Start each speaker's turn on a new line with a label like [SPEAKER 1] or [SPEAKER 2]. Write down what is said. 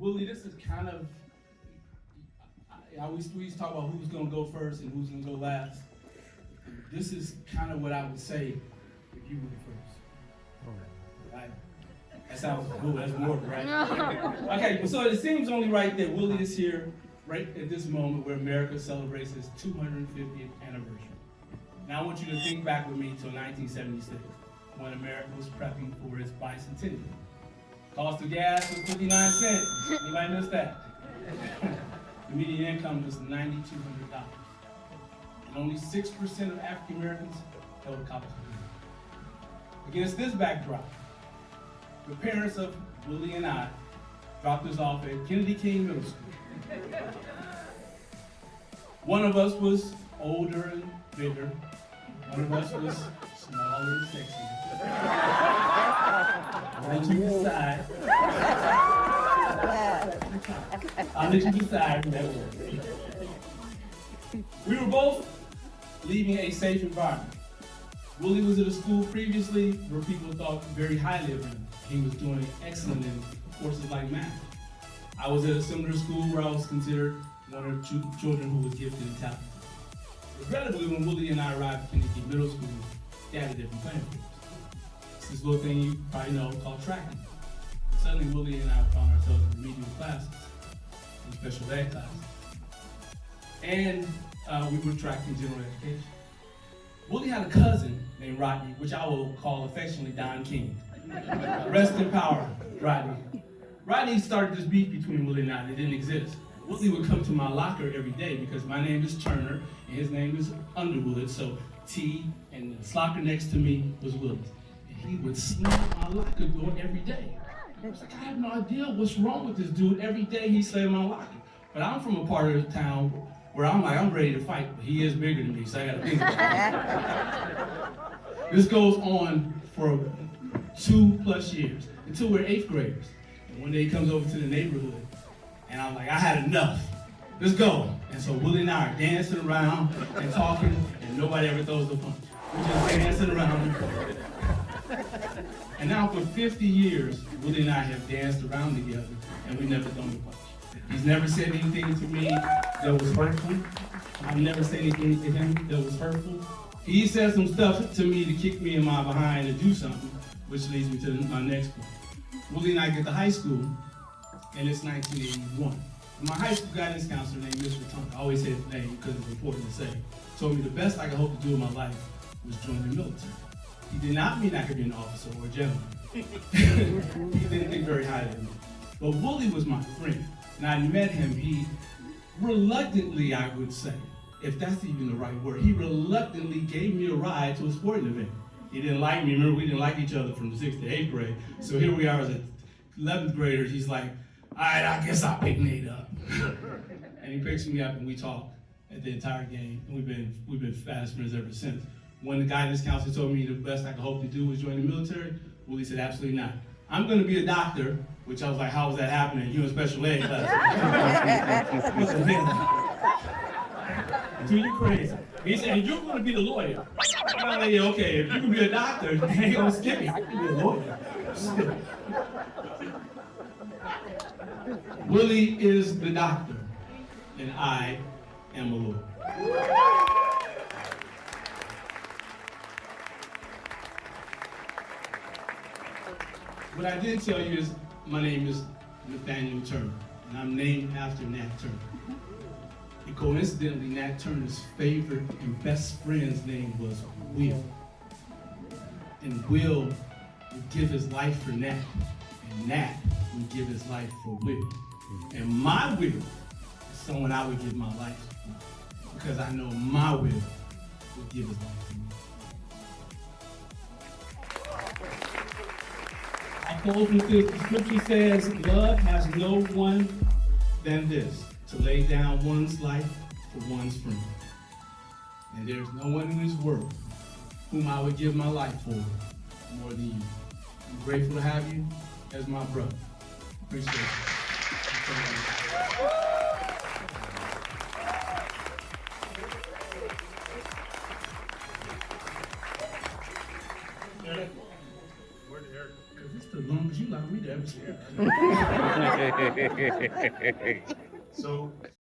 [SPEAKER 1] Willie, this is kind of, we used to talk about who's going to go first and who's going to go last. This is kind of what I would say if you were the first. Right? That sounds good. That's more, right? Okay, so it seems only right that Willie is here right at this moment where America celebrates its 250th anniversary. Now I want you to think back with me to 1976, when America was prepping for its bicentennial. Cost of gas was 59 cents. Anybody miss that? The median income was $9,200. And only 6% of African Americans held a college degree. Against this backdrop, the parents of Willie and I dropped us off at Kennedy King Middle School. One of us was older and bigger. One of us was smaller and sexier. I'll let you decide. I'll let you decide from that word. We were both leaving a safe environment. Willie was at a school previously where people thought very highly of him. He was doing excellent in courses like math. I was at a similar school where I was considered one or two children who was gifted and talented. Regrettably, when Willie and I arrived at Kennedy Middle School, they had a different playing field. It's this little thing you probably know called tracking. Suddenly, Willie and I found ourselves in remedial classes, in special ed classes. And we were tracking general education. Willie had a cousin named Rodney, which I will call affectionately Don King. Rest in power, Rodney. Rodney started this beef between Willie and I that didn't exist. Willie would come to my locker every day because my name is Turner and his name is Underwood, so T, and the locker next to me was Willie. And he would slam my locker door every day. I was like, I have no idea what's wrong with this dude. Every day he slammed my locker. But I'm from a part of the town where I'm ready to fight, but he is bigger than me, so I gotta think about it. This goes on for 2+ years until we're 8th graders. And one day he comes over to the neighborhood, and I'm like, I had enough. Let's go. And so Willie and I are dancing around and talking, and nobody ever throws the punch. We're just dancing around. And now for 50 years, Willie and I have danced around together, and we never thrown the punch. He's never said anything to me that was hurtful. I've never said anything to him that was hurtful. He said some stuff to me to kick me in my behind to do something, which leads me to my next point. Willie and I get to high school, and it's 1981. My high school guidance counselor named Mr. Tunk, I always say his name because it's important to say, told me the best I could hope to do in my life was join the military. He did not mean I could be an officer or a gentleman. He didn't think very highly of me. But Willie was my friend, and I met him. He reluctantly, I would say, if that's even the right word, he reluctantly gave me a ride to a sporting event. He didn't like me. Remember, we didn't like each other from the 6th to 8th grade. So here we are as 11th graders. He's like, all right, I guess I'll pick Nate up. And he picks me up, and we talk at the entire game. And we've been fast friends ever since. When the guidance counselor told me the best I could hope to do was join the military, Willie said, absolutely not. I'm going to be a doctor, which I was like, how is that happening? You in special ed class. He said, dude, you crazy. He said, you're going to be the lawyer. I'm like, yeah, okay, if you can be a doctor, you ain't going to skip me. I can be a lawyer. Willie is the doctor, and I am a lawyer. What I did tell you is my name is Nathaniel Turner, and I'm named after Nat Turner. And coincidentally, Nat Turner's favorite and best friend's name was Will. And Will would give his life for Nat, and Nat would give his life for Will. And my Will is someone I would give my life for, because I know my Will would give his life for me. I close with this. The scripture says, love has no one than this, to lay down one's life for one's friend. And there's no one in this world whom I would give my life for more than you. I'm grateful to have you as my brother. Appreciate it. Where did Eric? Because it's the longest would you allow me to ever share?
[SPEAKER 2] So